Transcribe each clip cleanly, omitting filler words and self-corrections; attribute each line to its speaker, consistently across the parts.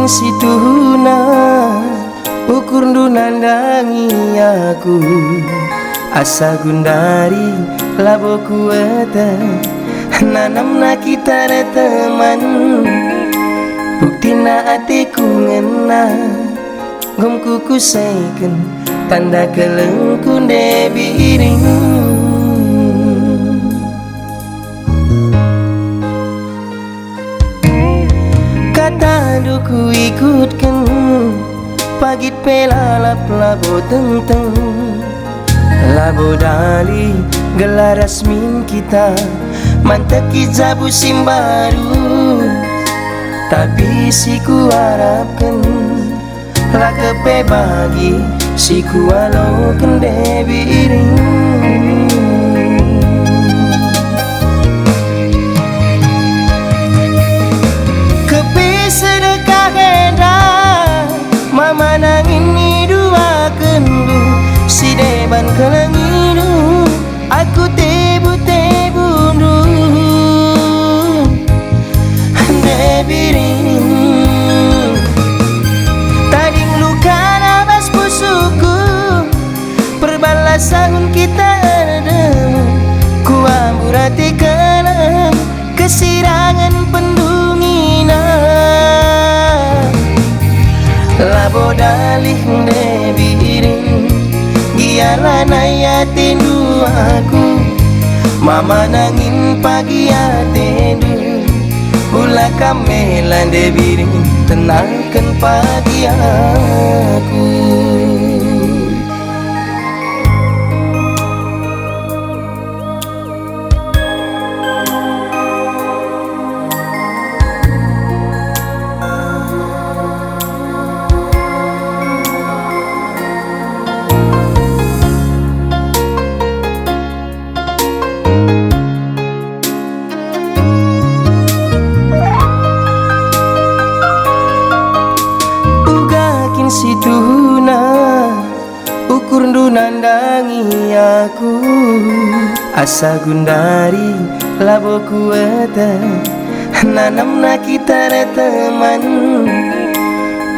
Speaker 1: Ugakin situhuna ukur nandangi aku asa gundari labo kuata nanam na kita teman bukti na atiku ngena gomku kusaikan tanda kelengku debiring kata duku ikutkan pagit pelalap labo tenteng labo dali gelar resmin kita manteki jabu simbaru tapi siku harapkan lakepe bagi siku walau kende biring kepe sedekah genda mama nangin ni dua kendu si deban kelengidu aku tebu-tebu debiring tading luka nabas pusuku perbalasan kita redemu ku amburati kelam kesirangan pendungina labo dalih debiring gialan ayatindu aku mama nangin pagi atendu ulah kamelan debiring tenangkan pagi aku situhuna ukur nandangi aku asa gundari labo kuata nanam na kita teman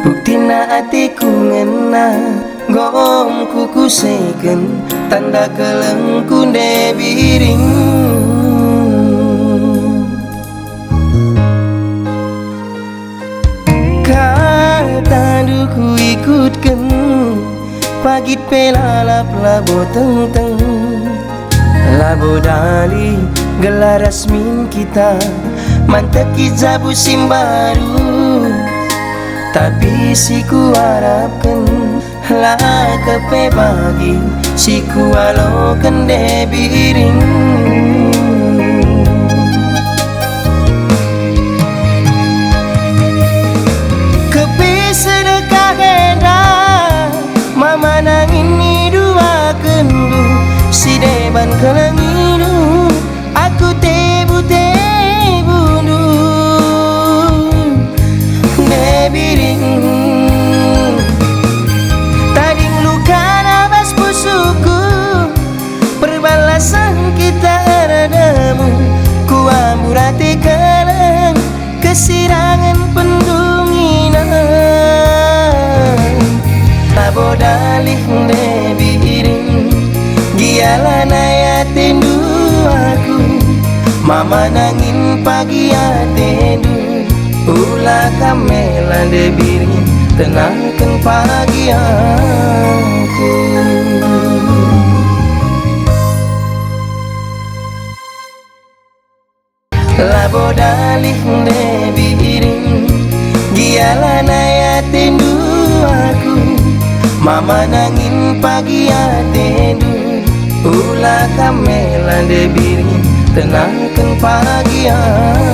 Speaker 1: bukti na atiku ngena gomku kusaikan tanda kelengku debiring ku ikutkan pagit pelalap labo tenteng labo dali gelar resmin kita manteki jabu simbaru tapi siku harapkan lakepe bagi siku walau kende biring sedekah genda mama nangin ni dua kendu si deban kelengidu aku tebu-tebu debiring tading luka nabas pusuku perbalasan kita redemu ku amburati kelang kesirangan pendungina labo dalih debiring gialan ayatindu aku mama nangin pagi atendu ulah kamelan debiring tenangkan pagi aku labo dalih debiring gialan ayatindu aku mama nangin pagi atendu ulah kamelan debiring tenangkan pagi aku